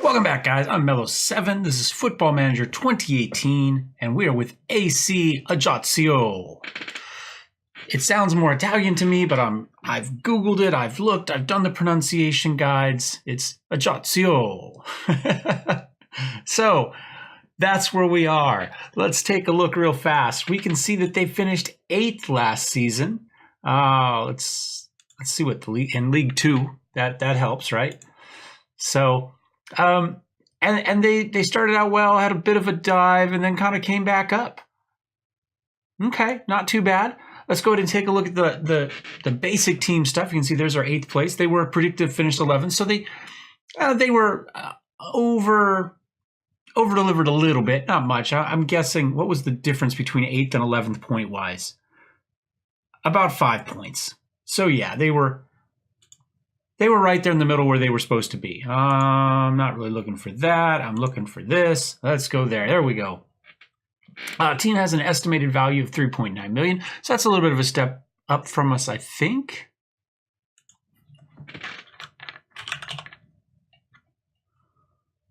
Welcome back, guys. I'm Mellowseven. This is Football Manager 2018, and we are with AC Ajaccio. It sounds more Italian to me, but I've Googled it, I've looked, I've done the pronunciation guides. It's Ajaccio. So that's where we are. Let's take a look real fast. We can see that they finished 8th last season. Let's see what the league in League 2. That helps, right? So. And they started out well, had a bit of a dive, and then kind of came back up. Okay, not too bad. Let's go ahead and take a look at the basic team stuff. You can see there's our 8th place. They were predicted to finish 11th, so they were over delivered a little bit, not much. I'm guessing, what was the difference between 8th and 11th point wise? About 5 points. So yeah, they were right there in the middle where they were supposed to be. I'm not really looking for that. I'm looking for this. Let's go there. There we go. Team has an estimated value of 3.9 million. So that's a little bit of a step up from us, I think.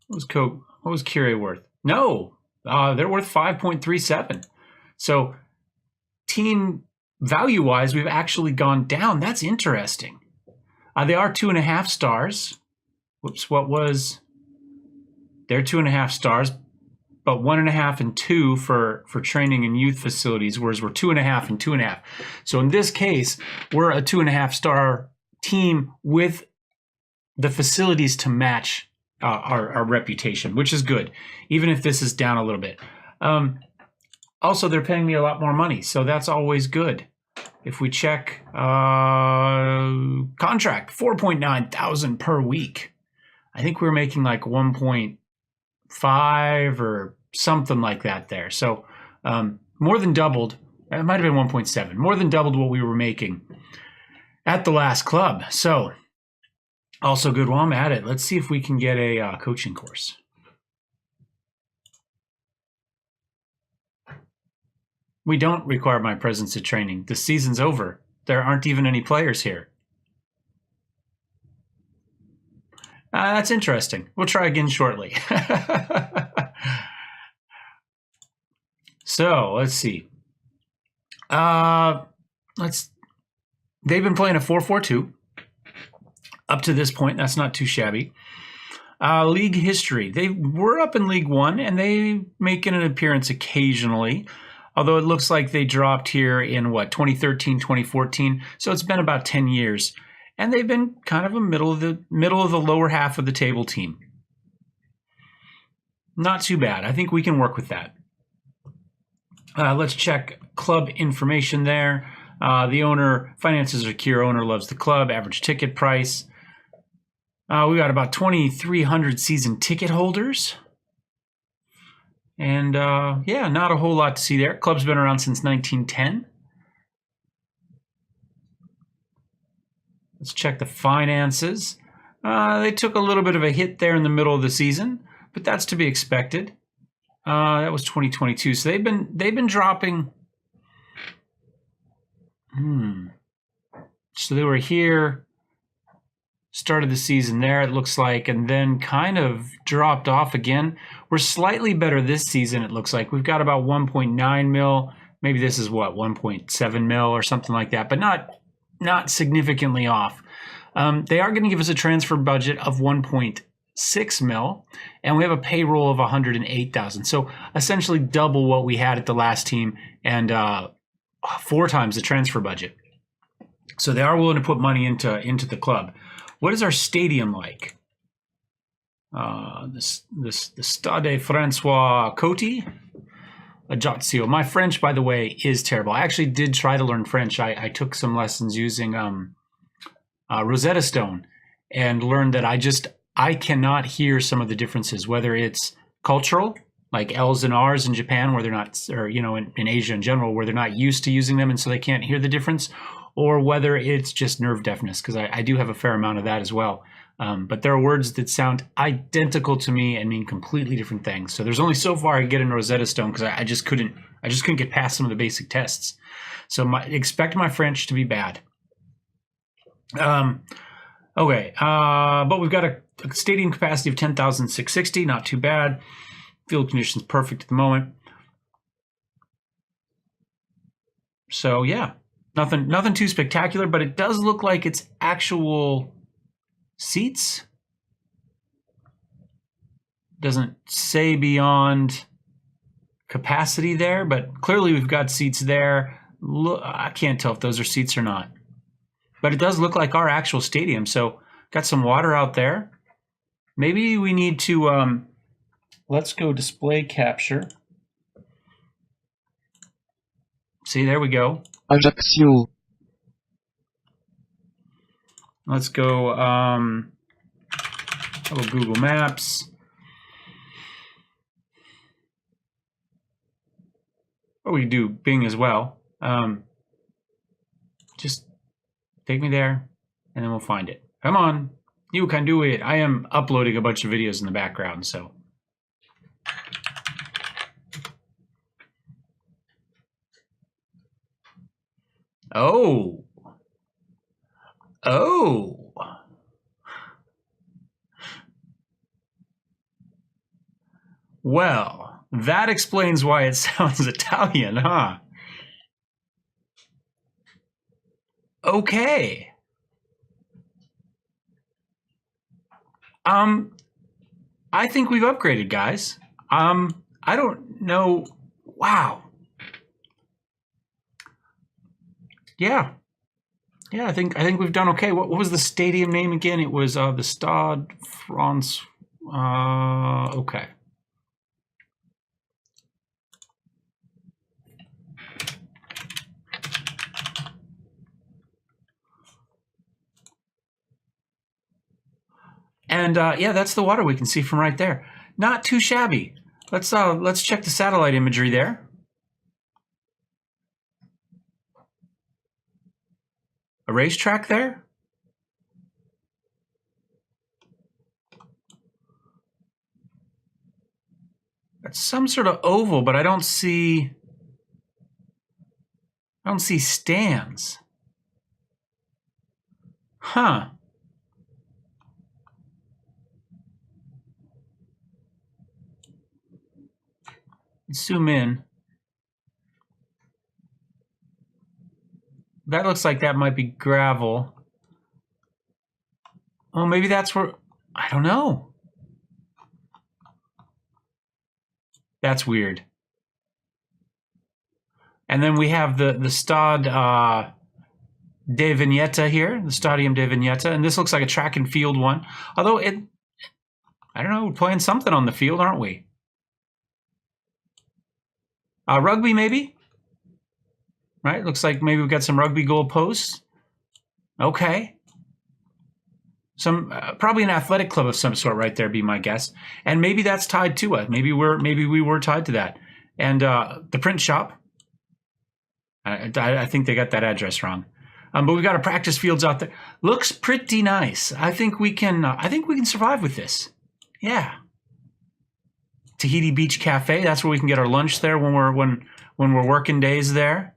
What was Kyrie worth? No, they're worth 5.37. So team value-wise, we've actually gone down. That's interesting. They are 2.5 stars. Whoops, what was? They're 2.5 stars, but 1.5 and 2 for training and youth facilities, whereas we're 2.5 and 2.5. So in this case, we're a 2.5 star team with the facilities to match our reputation, which is good, even if this is down a little bit. Also, they're paying me a lot more money, so that's always good. If we check contract, 4.9 thousand per week. I think we were making like 1.5 or something like that there. So more than doubled. It might have been 1.7. More than doubled what we were making at the last club. So also good while I'm at it. Let's see if we can get a coaching course. We don't require my presence at training. The season's over. There aren't even any players here. That's interesting. We'll try again shortly. So let's see. They've been playing a 4-4-2 up to this point. That's not too shabby. League history. They were up in League 1 and they make an appearance occasionally. Although it looks like they dropped here in 2013, 2014. So it's been about 10 years. And they've been kind of a middle of the lower half of the table team. Not too bad. I think we can work with that. Let's check club information there. The owner, finances are secure. Owner loves the club. Average ticket price. We got about 2,300 season ticket holders. And yeah, not a whole lot to see there. Club's been around since 1910. Let's check the finances. They took a little bit of a hit there in the middle of the season, but that's to be expected. That was 2022, so they've been dropping. So they were here, started the season there, it looks like, and then kind of dropped off again. We're slightly better this season, it looks like. We've got about 1.9 mil. Maybe this is 1.7 mil or something like that, but not significantly off. They are going to give us a transfer budget of 1.6 mil, and we have a payroll of 108,000. So essentially double what we had at the last team and 4 times the transfer budget. So they are willing to put money into the club. What is our stadium like? The Stade François Coty, Ajaccio. My French, by the way, is terrible. I actually did try to learn French. I took some lessons using Rosetta Stone and learned that I cannot hear some of the differences, whether it's cultural, like L's and R's in Japan, where they're not, or in Asia in general, where they're not used to using them, and so they can't hear the difference, or whether it's just nerve deafness, because I do have a fair amount of that as well. But there are words that sound identical to me and mean completely different things. So there's only so far I get in Rosetta Stone because I just couldn't get past some of the basic tests. So expect my French to be bad. Okay, but we've got a stadium capacity of 10,660. Not too bad. Field conditions perfect at the moment. So yeah, nothing too spectacular, but it does look like it's actual seats. Doesn't say beyond capacity there, but clearly we've got seats there. Look, I can't tell if those are seats or not, but it does look like our actual stadium. So got some water out there. Maybe we need to, let's go display capture. See, there we go. Ajaccio. Let's go, Google Maps. Or we do Bing as well. Just take me there, and then we'll find it. Come on, you can do it. I am uploading a bunch of videos in the background, so. Oh. Oh. Well, that explains why it sounds Italian, huh? Okay. I think we've upgraded, guys. I don't know. Wow. Yeah. Yeah, I think we've done okay. What was the stadium name again? It was the Stade France. Okay. And yeah, that's the water we can see from right there. Not too shabby. Let's check the satellite imagery there. A racetrack there. That's some sort of oval, but I don't see stands. Huh. Let's zoom in. That looks like that might be gravel. Oh, maybe that's where, I don't know. That's weird. And then we have the Stade de Vignetta here, the Stadium de Vignetta, and this looks like a track and field one. Although I don't know, we're playing something on the field, aren't we? Rugby, maybe? Right, looks like maybe we've got some rugby goal posts. Okay. Some probably an athletic club of some sort right there, be my guess. And maybe that's tied to us. Maybe we were tied to that. And the print shop. I think they got that address wrong. But we've got our practice fields out there. Looks pretty nice. I think we can survive with this. Yeah. Tahiti Beach Cafe. That's where we can get our lunch there when we're working days there.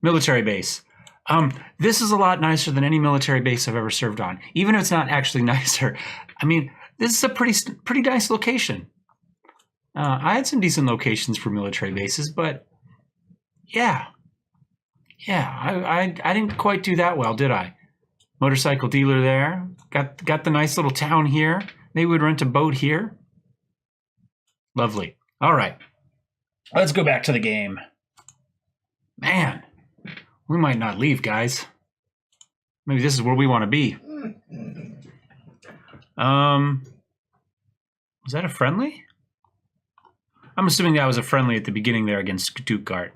Military base. This is a lot nicer than any military base I've ever served on. Even if it's not actually nicer. I mean, this is a pretty nice location. I had some decent locations for military bases, but yeah, I didn't quite do that well, did I? Motorcycle dealer there. Got the nice little town here. Maybe we'd rent a boat here. Lovely. All right, let's go back to the game. Man, we might not leave, guys. Maybe this is where we want to be. Was that a friendly? I'm assuming that was a friendly at the beginning there against Stuttgart.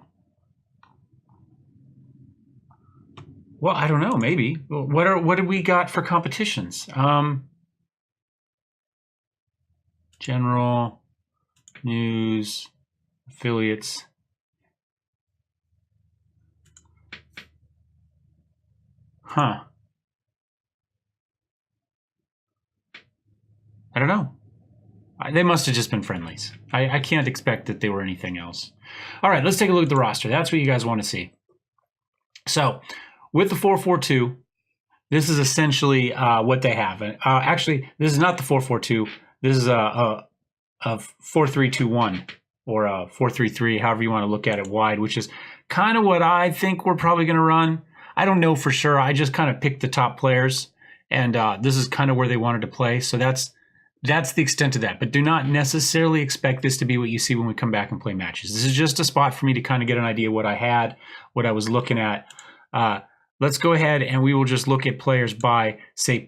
Well, I don't know. Maybe. What did we got for competitions? General, news, affiliates. Huh. I don't know. They must have just been friendlies. I can't expect that they were anything else. All right, let's take a look at the roster. That's what you guys want to see. So with the 4-4-2, this is essentially what they have. Actually, this is not the 4-4-2. This is a 4-3-2-1 or a 4-3-3, however you want to look at it wide, which is kind of what I think we're probably going to run. I don't know for sure. I just kind of picked the top players, and this is kind of where they wanted to play. So that's the extent of that. But do not necessarily expect this to be what you see when we come back and play matches. This is just a spot for me to kind of get an idea what I had, what I was looking at. Let's go ahead and we will just look at players by, say,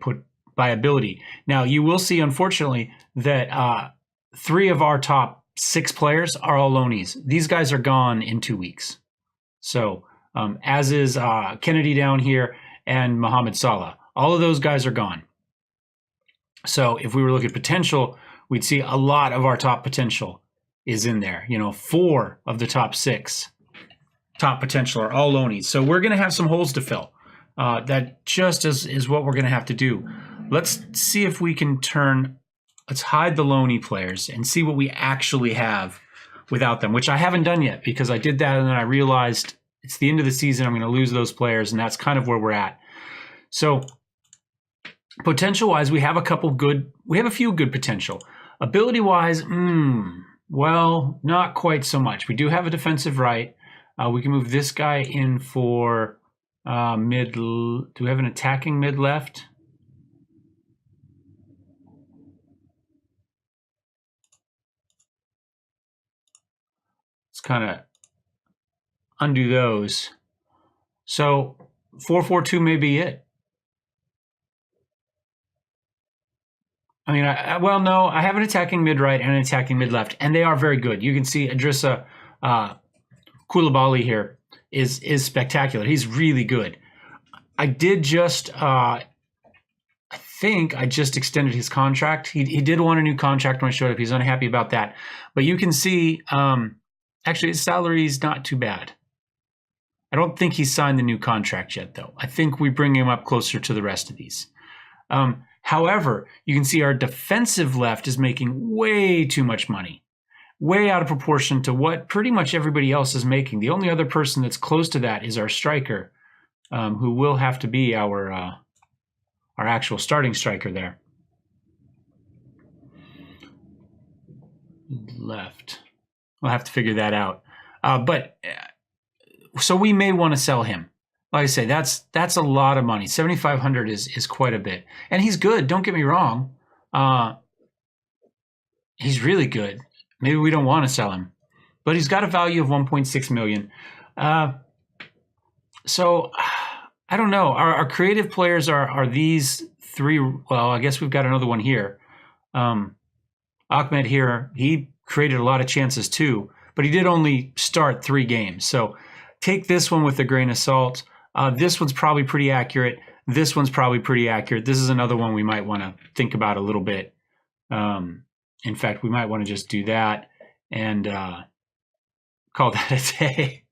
by ability. Now, you will see, unfortunately, that 3 of our top 6 players are all loanies. These guys are gone in 2 weeks. So, as is Kennedy down here and Mohamed Salah. All of those guys are gone. So, if we were looking at potential, we'd see a lot of our top potential is in there. 4 of the top 6 top potential are all loanies. So we're going to have some holes to fill. That just is what we're going to have to do. Let's see if we can let's hide the loanee players and see what we actually have without them, which I haven't done yet because I did that and then I realized it's the end of the season. I'm going to lose those players, and that's kind of where we're at. So potential-wise, we have a few good potential. Ability-wise, well, not quite so much. We do have a defensive right. We can move this guy in for mid. Do we have an attacking mid left? Let's kind of undo those. So 4-4-2 may be it. I mean, well, no, I have an attacking mid right and an attacking mid left, and they are very good. You can see Idrissa Koulibaly here is spectacular. He's really good. I did just, I think I just extended his contract. He did want a new contract when I showed up. He's unhappy about that. But you can see, actually, his salary is not too bad. I don't think he's signed the new contract yet, though. I think we bring him up closer to the rest of these. However, you can see our defensive left is making way too much money. Way out of proportion to what pretty much everybody else is making. The only other person that's close to that is our striker, who will have to be our actual starting striker there. Left. We'll have to figure that out. So we may want to sell him. Like I say, that's a lot of money. 7,500 is quite a bit, and he's good. Don't get me wrong. He's really good. Maybe we don't want to sell him, but he's got a value of 1.6 million. So I don't know. Our creative players are these 3. Well, I guess we've got another one here. Ahmed here, he created a lot of chances too, but he did only start 3 games. So take this one with a grain of salt. This one's probably pretty accurate. This one's probably pretty accurate. This is another one we might want to think about a little bit. In fact, we might want to just do that and call that a day.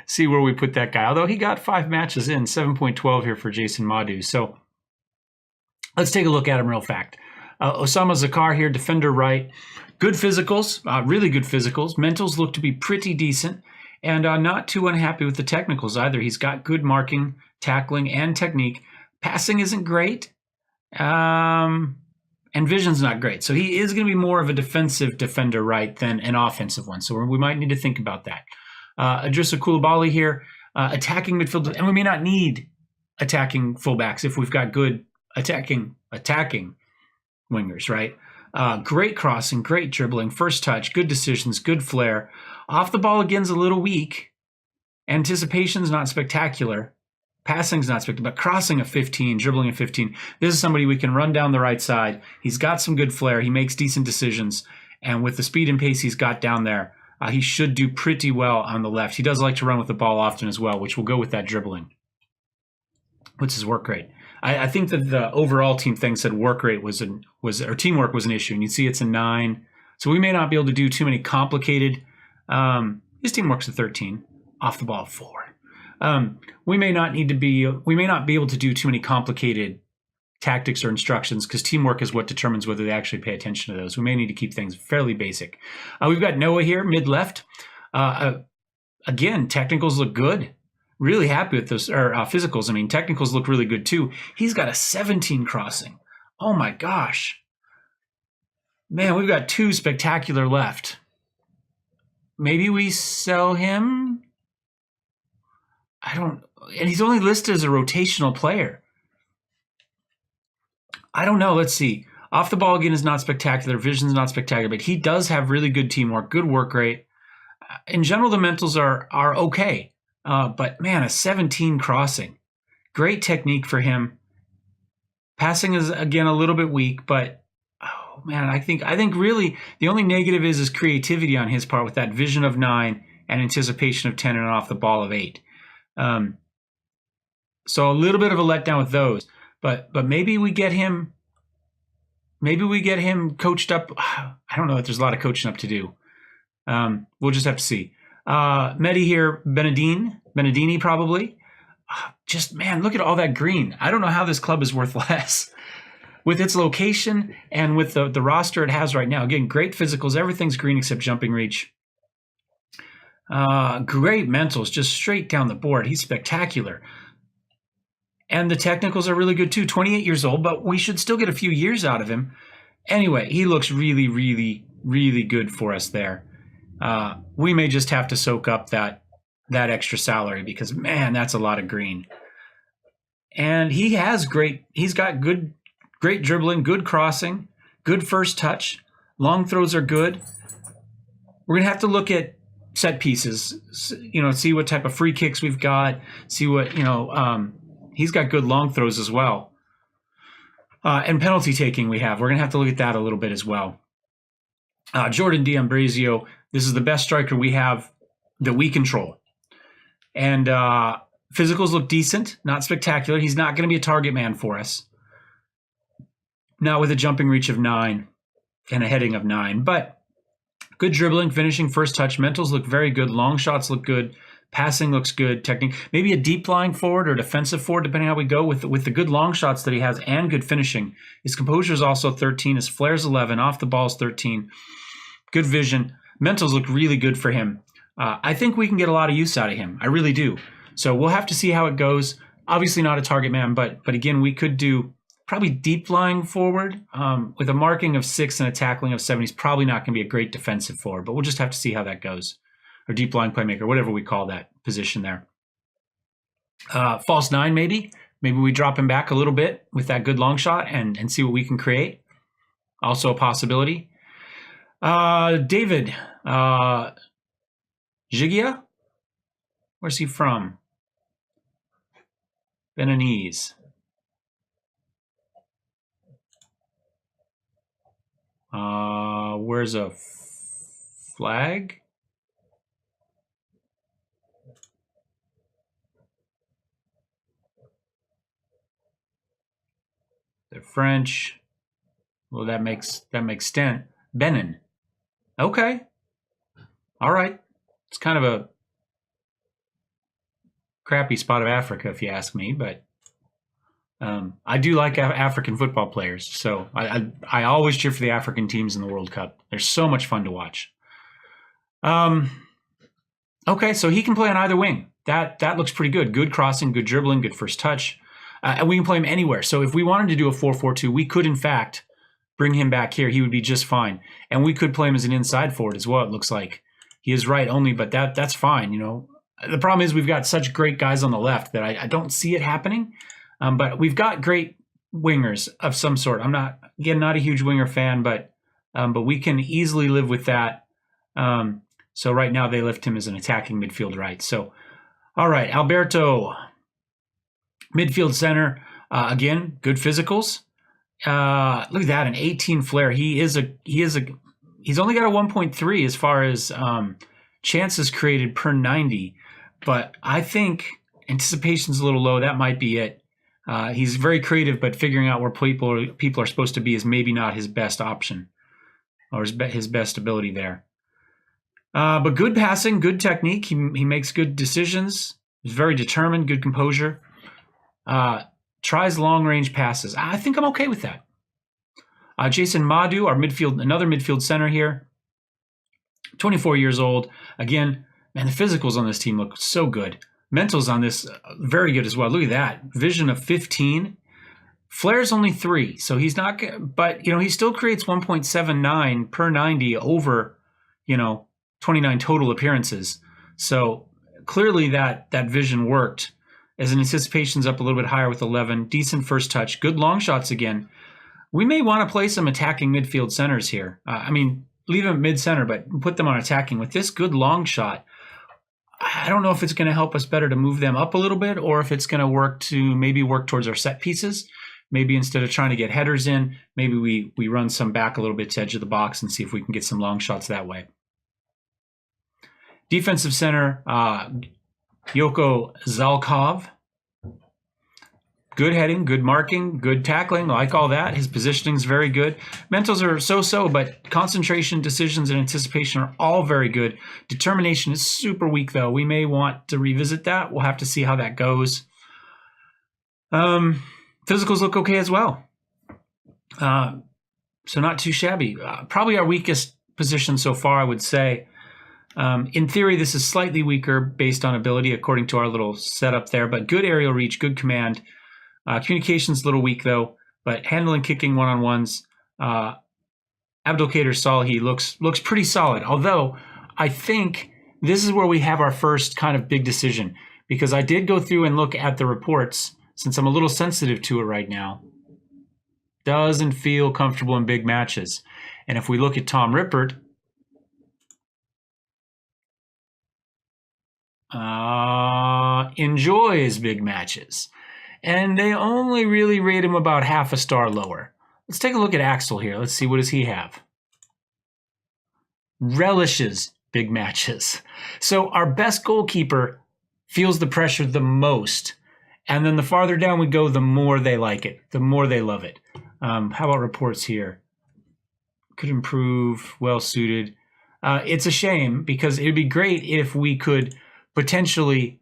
See where we put that guy. Although he got 5 matches in, 7.12 here for Jason Madu. So let's take a look at him real fast. Osama Zakar here, defender right. Good physicals, really good physicals. Mentals look to be pretty decent. And not too unhappy with the technicals either. He's got good marking, tackling, and technique. Passing isn't great. And vision's not great. So he is going to be more of a defensive defender, right, than an offensive one. So we might need to think about that. Idrissa Koulibaly here, attacking midfield. And we may not need attacking fullbacks if we've got good attacking wingers, right? Great crossing, great dribbling, first touch, good decisions, good flair. Off the ball again's a little weak. Anticipation's not spectacular. Passing's not spectacular, but crossing a 15, dribbling a 15. This is somebody we can run down the right side. He's got some good flair. He makes decent decisions. And with the speed and pace he's got down there, he should do pretty well on the left. He does like to run with the ball often as well, which will go with that dribbling. What's his work rate? I think that the overall team thing said work rate or teamwork was an issue, and you see it's a 9. So we may not be able to do too many complicated. His teamwork's a 13, off the ball 4. We may not be able to do too many complicated tactics or instructions because teamwork is what determines whether they actually pay attention to those. We may need to keep things fairly basic. We've got Noah here, mid left. Again, technicals look good. Really happy with those physicals. I mean, technicals look really good too. He's got a 17 crossing. Oh my gosh. Man, we've got 2 spectacular left. Maybe we sell him? And he's only listed as a rotational player. I don't know. Let's see. Off the ball again is not spectacular. Vision's not spectacular, but he does have really good teamwork, good work rate. In general, the mentals are okay. But man, a 17 crossing. Great technique for him. Passing is, again, a little bit weak, but oh man, I think really the only negative is his creativity on his part with that vision of 9 and anticipation of 10 and off the ball of 8. So a little bit of a letdown with those. But maybe we get him coached up. I don't know if there's a lot of coaching up to do. We'll just have to see. Medi here, Benedini probably. Just, man, look at all that green. I don't know how this club is worth less. With its location and with the roster it has right now. Again, great physicals. Everything's green except jumping reach. Great mentals, just straight down the board. He's spectacular. And the technicals are really good too. 28 years old, but we should still get a few years out of him. Anyway, he looks really, really, really good for us there. We may just have to soak up that extra salary because, man, that's a lot of green. And he's got great dribbling, good crossing, good first touch. Long throws are good. We're going to have to look at set pieces, see what type of free kicks we've got, see what, he's got good long throws as well. And penalty taking we have. We're going to have to look at that a little bit as well. Jordan D'Ambrosio, this is the best striker we have that we control. And physicals look decent, not spectacular. He's not going to be a target man for us. Not with a jumping reach of 9 and a heading of 9. But good dribbling, finishing, first touch. Mentals look very good. Long shots look good. Passing looks good. Technique, maybe a deep lying forward or defensive forward, depending on how we go with the good long shots that he has and good finishing. His composure is also 13. His flair is 11. Off the ball is 13. Good vision. Mentals look really good for him. I think we can get a lot of use out of him. I really do. So we'll have to see how it goes. Obviously not a target man, but again, we could do probably deep lying forward with a marking of 6 and a tackling of 7. He's probably not going to be a great defensive forward, but we'll just have to see how that goes. Or deep line playmaker, whatever we call that position there. False 9, maybe. Maybe we drop him back a little bit with that good long shot and see what we can create. Also a possibility. David Gigia? Where's he from? Beninese. Where's a flag? They're French. Well, that makes sense. Benin. Okay. All right. It's kind of a crappy spot of Africa, if you ask me, but I do like African football players, so I always cheer for the African teams in the World Cup. They're so much fun to watch. Okay, so he can play on either wing. That looks pretty good. Good crossing, good dribbling, good first touch. And we can play him anywhere. So if we wanted to do a 4-4-2, we could, in fact, bring him back here. He would be just fine. And we could play him as an inside forward as well, it looks like. He is right only, but that's fine, The problem is we've got such great guys on the left that I don't see it happening. But we've got great wingers of some sort. I'm not a huge winger fan, but we can easily live with that. So right now they lift him as an attacking midfield right. So, all right, Alberto, midfield center. Again, good physicals. Look at that, an 18 flair. He's only got a 1.3 as far as chances created per 90, but I think anticipation's a little low. That might be it. He's very creative, but figuring out where people are supposed to be is maybe not his best option or his best ability there. But good passing, good technique. He makes good decisions. He's very determined, good composure. Tries long-range passes. I think I'm okay with that. Jason Madu, another midfield center here. 24 years old. Again, man, the physicals on this team look so good. Mentals on this, very good as well. Look at that. Vision of 15. Flair's only 3, so he's not, but, he still creates 1.79 per 90 over, 29 total appearances. So clearly that vision worked. As an anticipation's up a little bit higher with 11. Decent first touch. Good long shots again. We may want to play some attacking midfield centers here. Leave them at mid-center, but put them on attacking. With this good long shot, I don't know if it's going to help us better to move them up a little bit, or if it's going to work towards our set pieces. Maybe instead of trying to get headers in, maybe we run some back a little bit to edge of the box and see if we can get some long shots that way. Defensive center, Yoko Zalkov. Good heading, good marking, good tackling. Like all that. His positioning is very good. Mentals are so-so, but concentration, decisions, and anticipation are all very good. Determination is super weak, though. We may want to revisit that. We'll have to see how that goes. Physicals look okay as well. So not too shabby. Probably our weakest position so far, I would say. In theory, this is slightly weaker based on ability, according to our little setup there, but good aerial reach, good command. Communication's a little weak, though, but handling, kicking one-on-ones. Abdelkader Salhi looks pretty solid, although I think this is where we have our first kind of big decision, because I did go through and look at the reports, since I'm a little sensitive to it right now. Doesn't feel comfortable in big matches. And if we look at Tom Rippert, enjoys big matches. And they only really rate him about half a star lower. Let's take a look at Axel here. Let's see, what does he have? Relishes big matches. So our best goalkeeper feels the pressure the most. And then the farther down we go, the more they like it, the more they love it. How about reports here? Could improve, well suited. It's a shame, because it would be great if we could potentially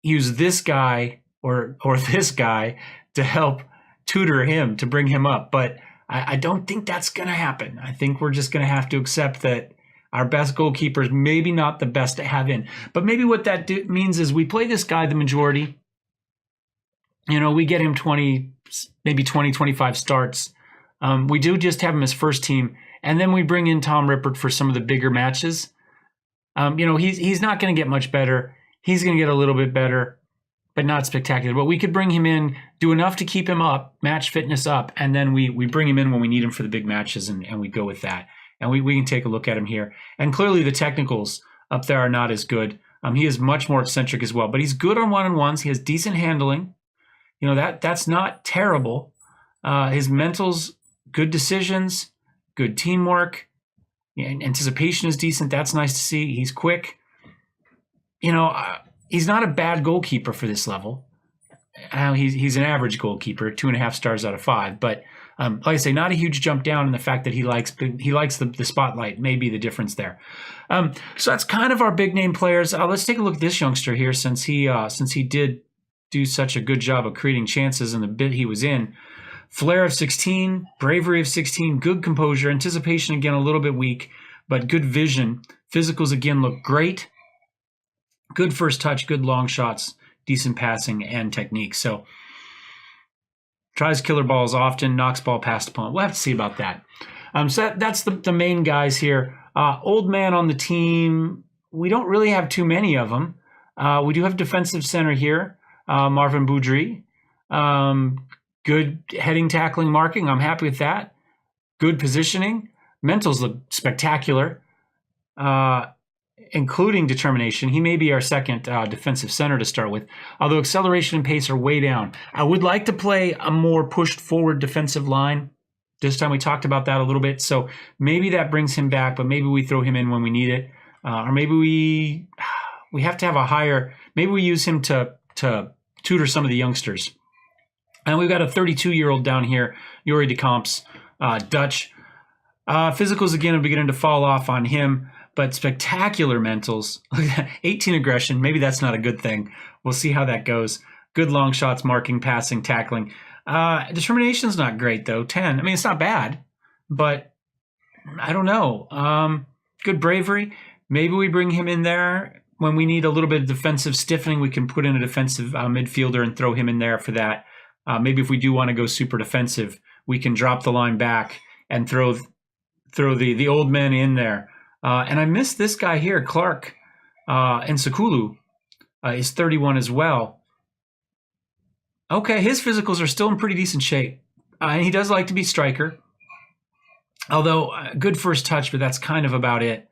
use this guy or this guy to help tutor him, to bring him up. But I don't think that's going to happen. I think we're just going to have to accept that our best goalkeeper is maybe not the best to have in. But maybe what that means is we play this guy the majority. We get him 20, 25 starts. We do just have him as first team. And then we bring in Tom Rippert for some of the bigger matches. He's not going to get much better. He's going to get a little bit better, but not spectacular. But we could bring him in, do enough to keep him up, match fitness up, and then we bring him in when we need him for the big matches, and we go with that. And we can take a look at him here. And clearly the technicals up there are not as good. He is much more eccentric as well, but he's good on one-on-ones. He has decent handling. That's not terrible. His mentals, good decisions, good teamwork. Anticipation is decent. That's nice to see. He's quick. He's not a bad goalkeeper for this level. He's an average goalkeeper, 2.5 stars out of 5. But like I say, not a huge jump down in the fact that he likes the spotlight. May be the difference there. So that's kind of our big name players. Let's take a look at this youngster here, since he did do such a good job of creating chances in the bit he was in. Flair of 16, bravery of 16, good composure, anticipation again a little bit weak, but good vision. Physicals again look great. Good first touch, good long shots, decent passing and technique. So tries killer balls often, knocks ball past opponent. We'll have to see about that. So that's the main guys here. Old man on the team, we don't really have too many of them. We do have defensive center here, Marvin Boudry. Good heading, tackling, marking. I'm happy with that. Good positioning. Mentals look spectacular, including determination. He may be our second defensive center to start with, although acceleration and pace are way down. I would like to play a more pushed forward defensive line. This time we talked about that a little bit, so maybe that brings him back, but maybe we throw him in when we need it. Or maybe we have to have a higher, maybe we use him to tutor some of the youngsters. And we've got a 32-year-old down here, Yuri de Camps, Dutch. Physicals, again, are beginning to fall off on him, but spectacular mentals. 18 aggression, maybe that's not a good thing. We'll see how that goes. Good long shots, marking, passing, tackling. Determination's not great, though, 10. I mean, it's not bad, but I don't know. Good bravery. Maybe we bring him in there. when we need a little bit of defensive stiffening, we can put in a defensive midfielder and throw him in there for that. Maybe if we do want to go super defensive, we can drop the line back and throw the old men in there. And I missed this guy here, Clark Nsakulu is 31 as well. Okay, his physicals are still in pretty decent shape. And he does like to be striker. Although, good first touch, but that's kind of about it.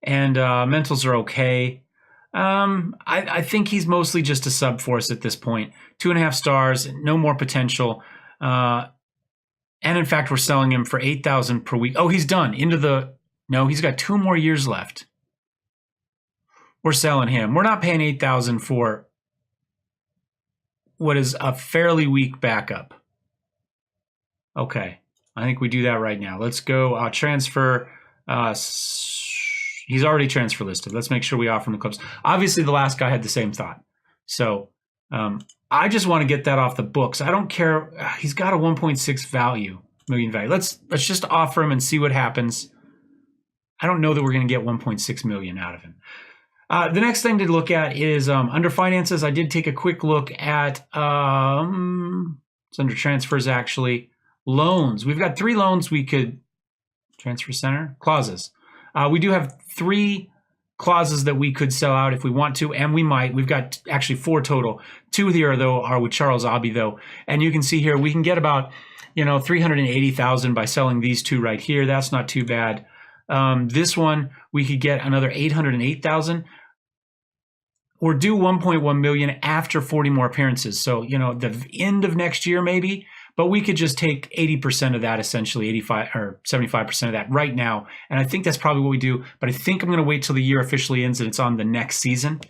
And mentals are okay. I think he's mostly just a sub for us at this point. 2.5 stars, no more potential. And in fact, we're selling him for $8,000 per week. Oh, he's done. No, he's got 2 more years left. We're selling him. We're not paying $8,000 for what is a fairly weak backup. Okay, I think we do that right now. Let's go transfer. He's already transfer listed. Let's make sure we offer him the clubs. Obviously, the last guy had the same thought. So I just want to get that off the books. I don't care. He's got a 1.6 million value. Let's just offer him and see what happens. I don't know that we're going to get 1.6 million out of him. The next thing to look at is under finances. I did take a quick look at it's under transfers actually. Loans. We've got 3 loans we could transfer center clauses. We do have 3 clauses that we could sell out if we want to, and we might. We've got actually 4 total. 2 here though are with Charles Abbey though, and you can see here we can get about 380,000 by selling these 2 right here. That's not too bad. This one we could get another 808,000. Or do 1.1 million after 40 more appearances. So the end of next year maybe. But we could just take 80% of that, essentially 85 or 75% of that right now. And I think that's probably what we do. But I think I'm going to wait till the year officially ends and it's on the next season.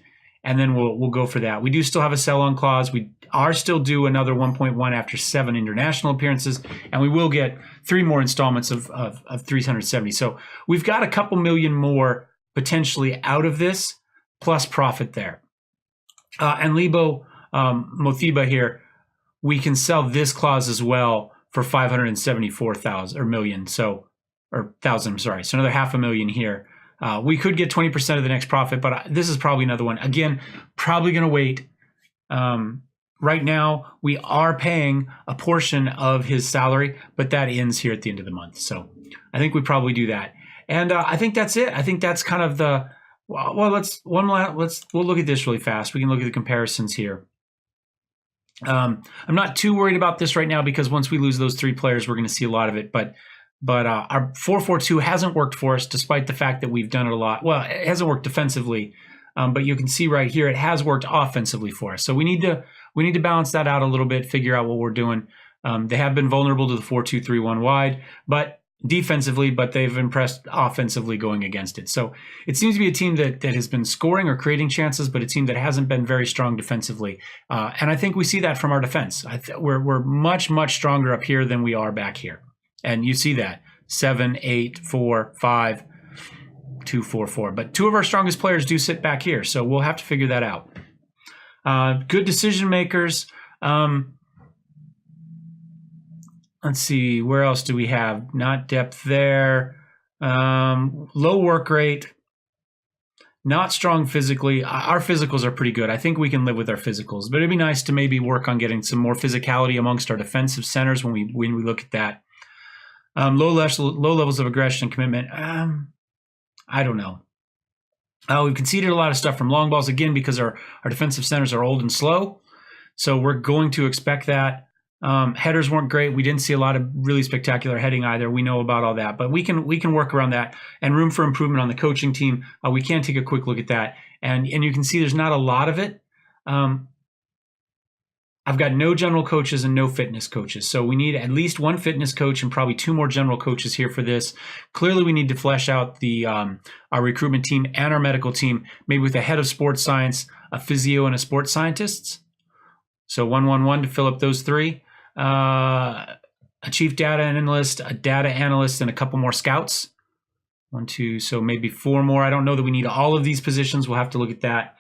And then we'll go for that. We do still have a sell-on clause. We are still due another 1.1 after 7 international appearances. And we will get 3 more installments of 370. So we've got a couple million more potentially out of this, plus profit there. And Lebo Mothiba here, we can sell this clause as well for 574,000 or million. So, or thousand, I'm sorry. So another 500,000 here. We could get 20% of the next profit, but this is probably another one. Again, probably going to wait. Right now, we are paying a portion of his salary, but that ends here at the end of the month. So I think we probably do that. And I think that's it. I think that's kind of the, well, we'll look at this really fast. We can look at the comparisons here. I'm not too worried about this right now because once we lose those 3 players, we're going to see a lot of it. But our 4-4-2 hasn't worked for us, despite the fact that we've done it a lot. Well, it hasn't worked defensively, but you can see right here it has worked offensively for us. So we need to balance that out a little bit, figure out what we're doing. They have been vulnerable to the 4-2-3-1 wide, but defensively, but they've impressed offensively going against it. So it seems to be a team that has been scoring or creating chances, but a team that hasn't been very strong defensively. And I think we see that from our defense. We're much, much stronger up here than we are back here. And you see that 7, 8, 4, 5, 2, 4, 4. But 2 of our strongest players do sit back here. So we'll have to figure that out. Good decision makers. Let's see, where else do we have? Not depth there. Low work rate. Not strong physically. Our physicals are pretty good. I think we can live with our physicals. But it'd be nice to maybe work on getting some more physicality amongst our defensive centers when we look at that. Low levels of aggression and commitment. I don't know. We've conceded a lot of stuff from long balls, again, because our defensive centers are old and slow. So we're going to expect that. Headers weren't great. We didn't see a lot of really spectacular heading either. We know about all that, but we can work around that. And room for improvement on the coaching team. We can take a quick look at that, and you can see there's not a lot of it. I've got no general coaches and no fitness coaches, so we need at least 1 fitness coach and probably 2 more general coaches here for this. Clearly, we need to flesh out the our recruitment team and our medical team, maybe with a head of sports science, a physio, and a sports scientist. So 1-1-1 to fill up those 3. A chief data analyst, a data analyst, and a couple more scouts. 1, 2, so maybe 4 more. I don't know that we need all of these positions. We'll have to look at that.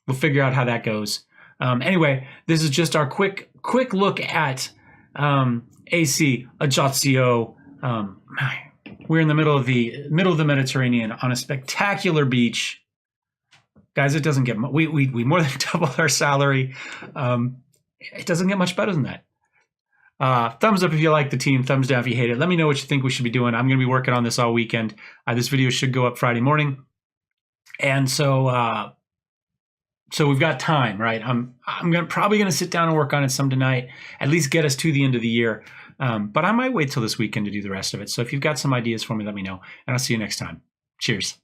We'll figure out how that goes. Anyway, this is just our quick look at AC Ajaccio. We're in the middle of the Mediterranean on a spectacular beach. guys, it doesn't get we more than doubled our salary. It doesn't get much better than that. Thumbs up if you like the team. Thumbs down if you hate it. Let me know what you think we should be doing. I'm going to be working on this all weekend. This video should go up Friday morning, and so we've got time, right? I'm probably going to sit down and work on it some tonight. At least get us to the end of the year. But I might wait till this weekend to do the rest of it. So if you've got some ideas for me, let me know, and I'll see you next time. Cheers.